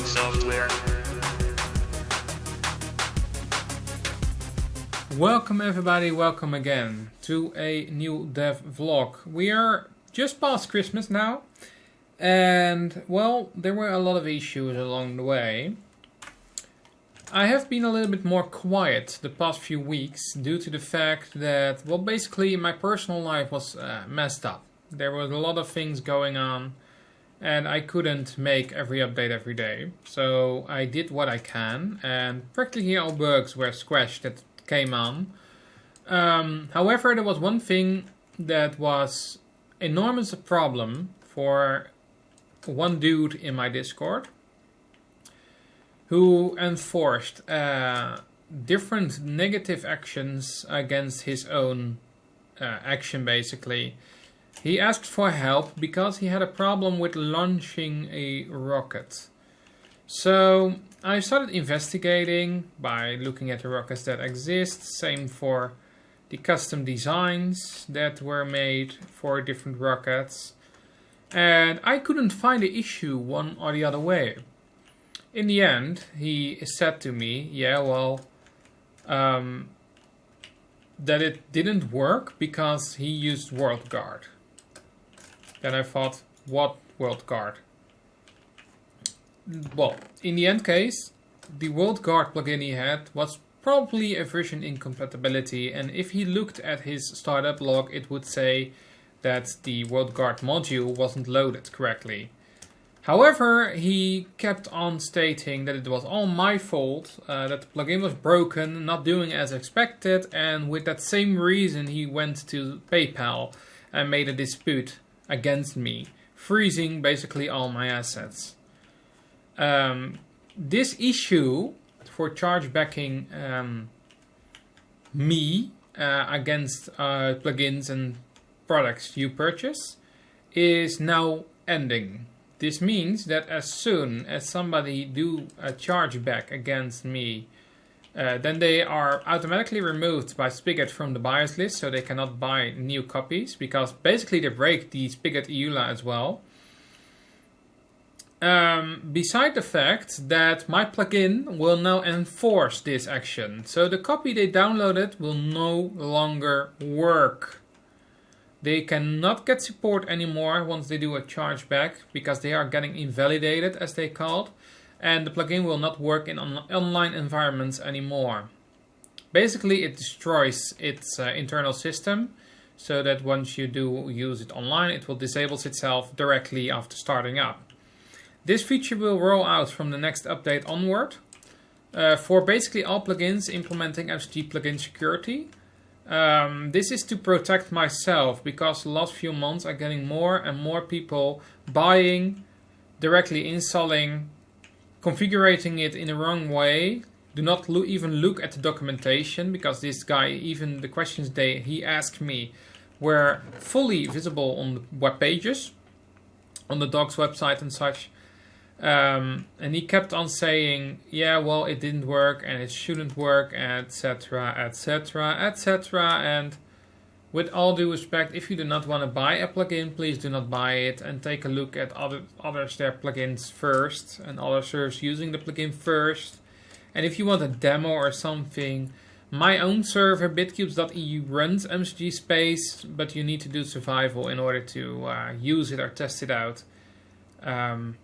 Software. Welcome everybody, welcome again to a new dev vlog. We are just past Christmas now, and well, there were a lot of issues along the way. I have been a little bit more quiet the past few weeks due to the fact that, well, basically my personal life was messed up. There was a lot of things going on and I couldn't make every update every day. So I did what I can, and practically all bugs were squashed that came on. However, there was one thing that was enormous a problem for one dude in my Discord who enforced different negative actions against his own action, basically. He asked for help because he had a problem with launching a rocket. So I started investigating by looking at the rockets that exist. Same for the custom designs that were made for different rockets. And I couldn't find the issue one or the other way. In the end, he said to me, yeah, well, that it didn't work because he used WorldGuard. Then I thought, what WorldGuard? Well, in the end case, the WorldGuard plugin he had was probably a version incompatibility, and if he looked at his startup log, it would say that the WorldGuard module wasn't loaded correctly. However, he kept on stating that it was all my fault, that the plugin was broken, not doing as expected, and with that same reason he went to PayPal and made a dispute against me, freezing basically all my assets. This issue for chargebacking me against plugins and products you purchase is now ending. This means that as soon as somebody do a chargeback against me, then they are automatically removed by Spigot from the buyers list, so they cannot buy new copies, because basically they break the Spigot EULA as well. Beside the fact that my plugin will now enforce this action, so the copy they downloaded will no longer work. They cannot get support anymore once they do a chargeback, because they are getting invalidated, as they called, and the plugin will not work in online environments anymore. Basically, it destroys its internal system, so that once you do use it online, it will disable itself directly after starting up. This feature will roll out from the next update onward for basically all plugins implementing MCG PluginSecurity. This is to protect myself, because the last few months are getting more and more people buying, directly installing, configuring it in the wrong way. Do not even look at the documentation, because this guy, even the questions he asked me were fully visible on the web pages, on the docs website and such. And he kept on saying, yeah, well, it didn't work and it shouldn't work, etc, etc, etc. And with all due respect, if you do not want to buy a plugin, please do not buy it, and take a look at others their plugins first, and other servers using the plugin first. And if you want a demo or something, my own server bitcubes.eu runs MCG Space, but you need to do survival in order to use it or test it out.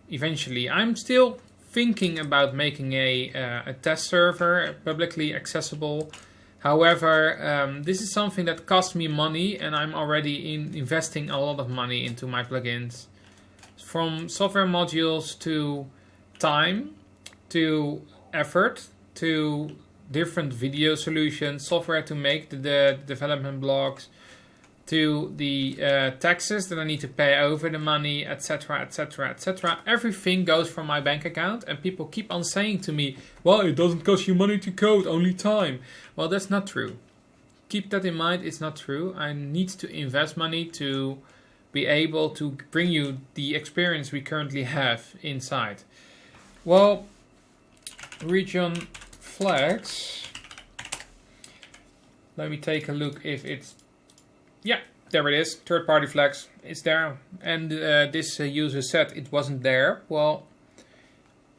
Eventually, I'm still thinking about making a test server publicly accessible. However, this is something that costs me money, and I'm already investing a lot of money into my plugins. From software modules to time, to effort, to different video solutions, software to make the development blocks, to the taxes that I need to pay over the money, etc, etc, etc. Everything goes from my bank account, and people keep on saying to me, well, it doesn't cost you money to code, only time. Well, that's not true. Keep that in mind, it's not true. I need to invest money to be able to bring you the experience we currently have inside. Well, region flags. Let me take a look if it's... Yeah, there it is. Third-party flags. It's there. And this user said it wasn't there. Well,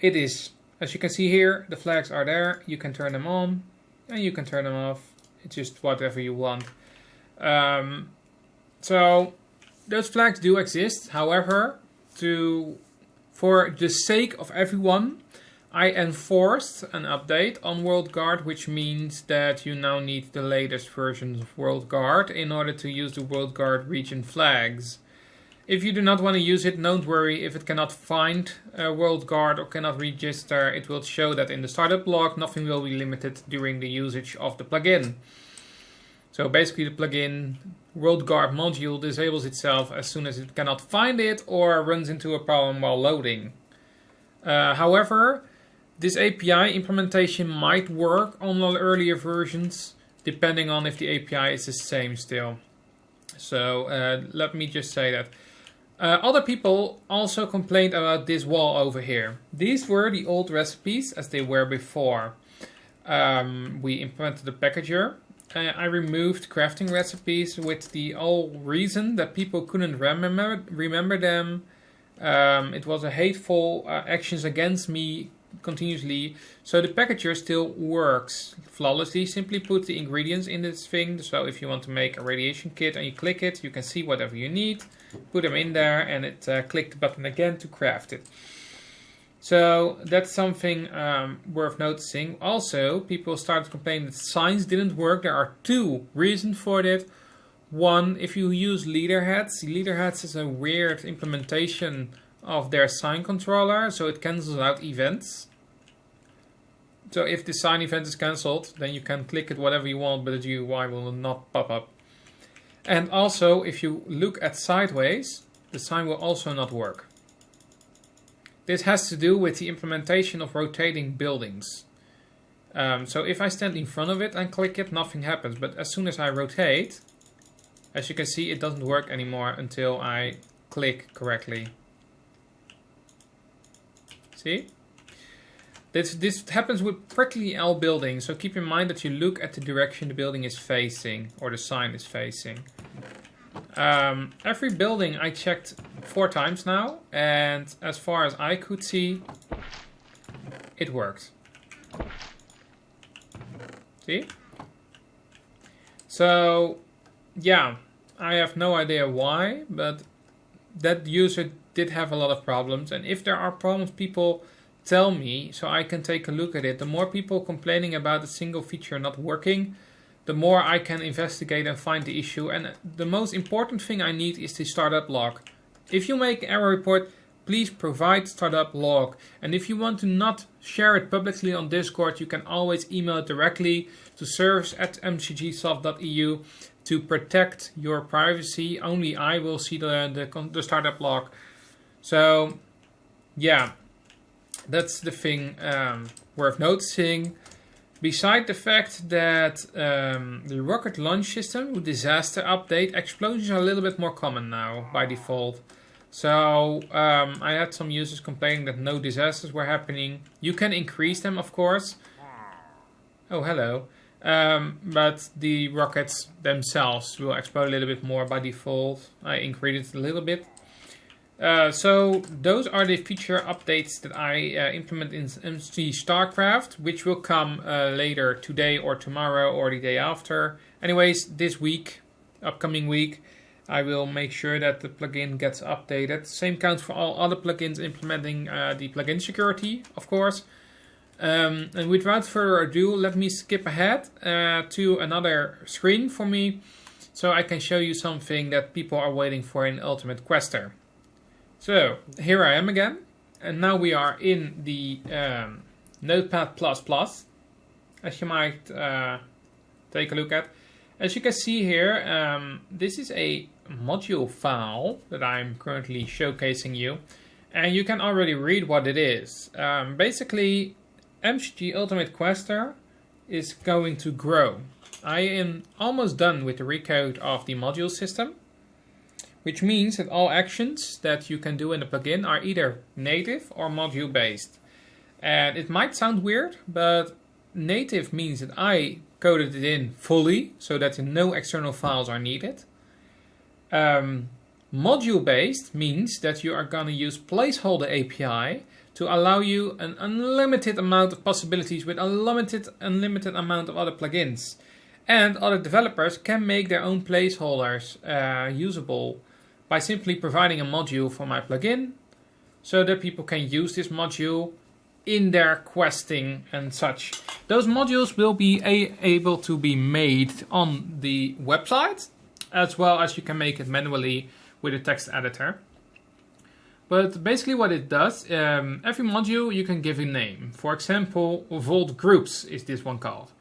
it is. As you can see here, the flags are there. You can turn them on and you can turn them off. It's just whatever you want. So those flags do exist. However, for the sake of everyone, I enforced an update on WorldGuard, which means that you now need the latest versions of WorldGuard in order to use the WorldGuard region flags. If you do not want to use it, don't worry. If it cannot find WorldGuard or cannot register, it will show that in the startup log. Nothing will be limited during the usage of the plugin. So basically the plugin WorldGuard module disables itself as soon as it cannot find it or runs into a problem while loading. However, this API implementation might work on earlier versions, depending on if the API is the same still. So let me just say that. Other people also complained about this wall over here. These were the old recipes as they were before. We implemented the packager. I removed crafting recipes with the reason that people couldn't remember them. It was a hateful actions against me continuously. So the packager still works flawlessly. Simply put the ingredients in this thing. So if you want to make a radiation kit and you click it, you can see whatever you need. Put them in there and it click the button again to craft it. So that's something worth noticing. Also, people started complaining that signs didn't work. There are two reasons for that. One, if you use leaderheads is a weird implementation of their sign controller, so it cancels out events. So if the sign event is cancelled, then you can click it whatever you want, but the GUI will not pop up. And also, if you look at sideways, the sign will also not work. This has to do with the implementation of rotating buildings. So if I stand in front of it and click it, nothing happens. But as soon as I rotate, as you can see, it doesn't work anymore until I click correctly. See? This happens with practically all buildings, so keep in mind that you look at the direction the building is facing, or the sign is facing. Every building I checked 4 times now, and as far as I could see, it worked. See? So, yeah, I have no idea why, but that user did have a lot of problems, and if there are problems, people tell me so I can take a look at it. The more people complaining about a single feature not working, the more I can investigate and find the issue. And the most important thing I need is the startup log. If you make an error report, please provide startup log. And if you want to not share it publicly on Discord, you can always email it directly to service@mcgsoft.eu to protect your privacy. Only I will see the startup log. So, yeah. That's the thing worth noticing. Beside the fact that the rocket launch system with disaster update, explosions are a little bit more common now by default. So I had some users complaining that no disasters were happening. You can increase them, of course. Oh, hello. But the rockets themselves will explode a little bit more by default. I increased it a little bit. So those are the feature updates that I implement in MCG Starcraft, which will come later today or tomorrow or the day after. Anyways, this week, upcoming week, I will make sure that the plugin gets updated. Same counts for all other plugins implementing the PluginSecurity, of course. And without further ado, let me skip ahead to another screen for me, so I can show you something that people are waiting for in Ultimate Quester. So, here I am again, and now we are in the Notepad++, as you might take a look at. As you can see here, this is a module file that I'm currently showcasing you, and you can already read what it is. Basically, MCG Ultimate Quester is going to grow. I am almost done with the recode of the module system, which means that all actions that you can do in the plugin are either native or module based. And it might sound weird, but native means that I coded it in fully so that no external files are needed. Module based means that you are going to use placeholder API to allow you an unlimited amount of possibilities with unlimited amount of other plugins. And other developers can make their own placeholders usable by simply providing a module for my plugin so that people can use this module in their questing and such. Those modules will be able to be made on the website, as well as you can make it manually with a text editor. But basically what it does, every module you can give a name. For example, Vault Groups is this one called.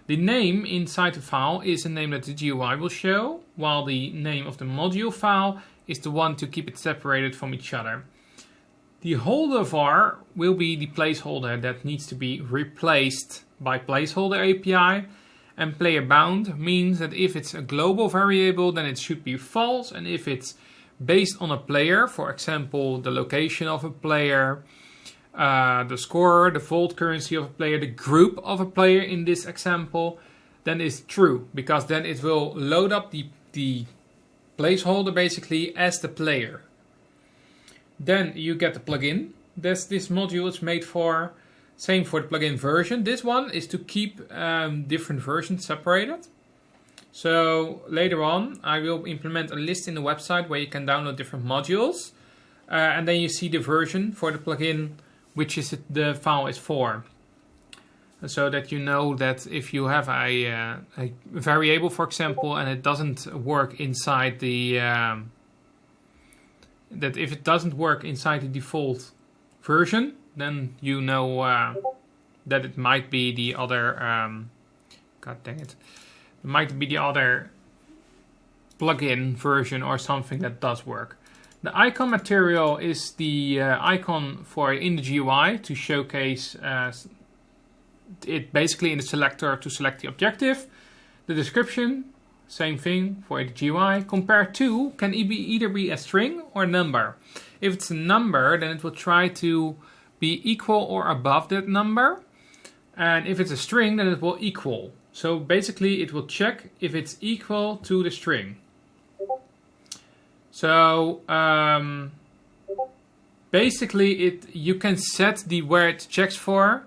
The name inside the file is a name that the GUI will show, while the name of the module file is the one to keep it separated from each other. The holder var will be the placeholder that needs to be replaced by placeholder API. And player bound means that if it's a global variable, then it should be false. And if it's based on a player, for example, the location of a player, the score, the vault currency of a player, the group of a player in this example, then it's true, because then it will load up the placeholder basically as the player. Then you get the plugin that this module is made for. Same for the plugin version. This one is to keep different versions separated. So later on I will implement a list in the website where you can download different modules. And then you see the version for the plugin which is the file is for. So that you know that if you have a variable, for example, and it doesn't work inside the if it doesn't work inside the default version, then you know that it might be the other. God dang it! It might be the other plugin version or something that does work. The icon material is the icon for in the GUI to showcase it basically in the selector to select the objective. The description, same thing for the GUI. Compare to can either be a string or a number. If it's a number, then it will try to be equal or above that number. And if it's a string, then it will equal. So basically it will check if it's equal to the string. So basically you can set where it checks for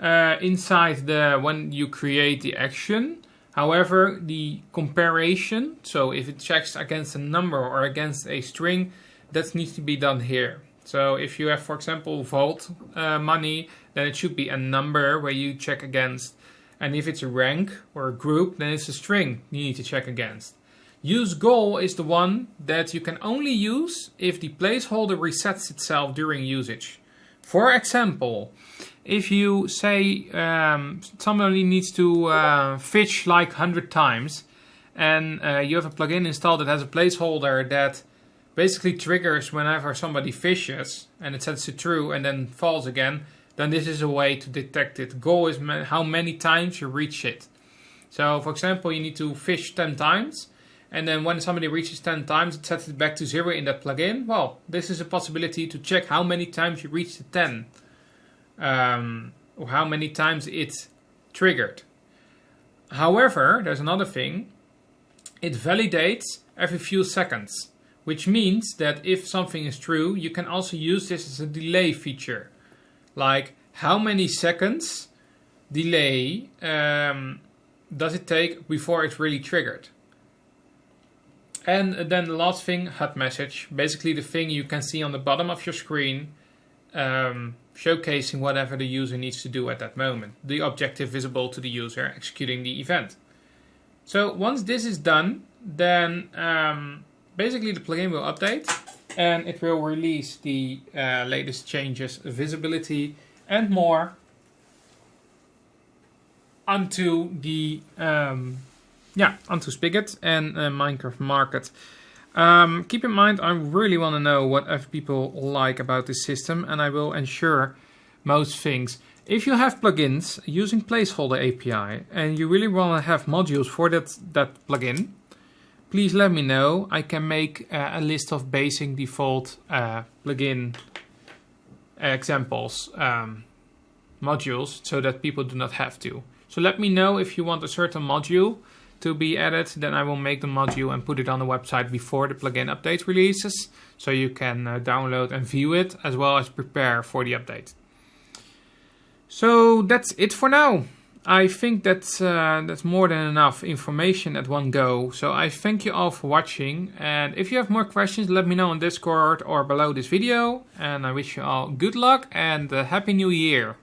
inside when you create the action. However, the comparison, so if it checks against a number or against a string, that needs to be done here. So if you have, for example, vault money, then it should be a number where you check against. And if it's a rank or a group, then it's a string you need to check against. Use goal is the one that you can only use if the placeholder resets itself during usage. For example, if you say somebody needs to fish like 100 times and you have a plugin installed that has a placeholder that basically triggers whenever somebody fishes and it sets it true and then falls again, then this is a way to detect it. Goal is how many times you reach it. So for example, you need to fish 10 times. And then when somebody reaches 10 times, it sets it back to 0 in that plugin. Well, this is a possibility to check how many times you reach the 10. Or how many times it's triggered. However, there's another thing. It validates every few seconds. Which means that if something is true, you can also use this as a delay feature. Like, how many seconds delay does it take before it's really triggered? And then the last thing, HUD message. Basically the thing you can see on the bottom of your screen, showcasing whatever the user needs to do at that moment. The objective visible to the user executing the event. So once this is done, then basically the plugin will update and it will release the latest changes, visibility and more onto the onto Spigot and Minecraft Market. Keep in mind, I really want to know what other people like about this system, and I will ensure most things. If you have plugins using Placeholder API and you really want to have modules for that plugin, please let me know. I can make a list of basic default plugin examples modules so that people do not have to. So let me know if you want a certain module to be added, then I will make the module and put it on the website before the plugin update releases, so you can download and view it as well as prepare for the update. So that's it for now. I think that's more than enough information at one go. So I thank you all for watching, and if you have more questions, let me know on Discord or below this video. And I wish you all good luck and a Happy New Year.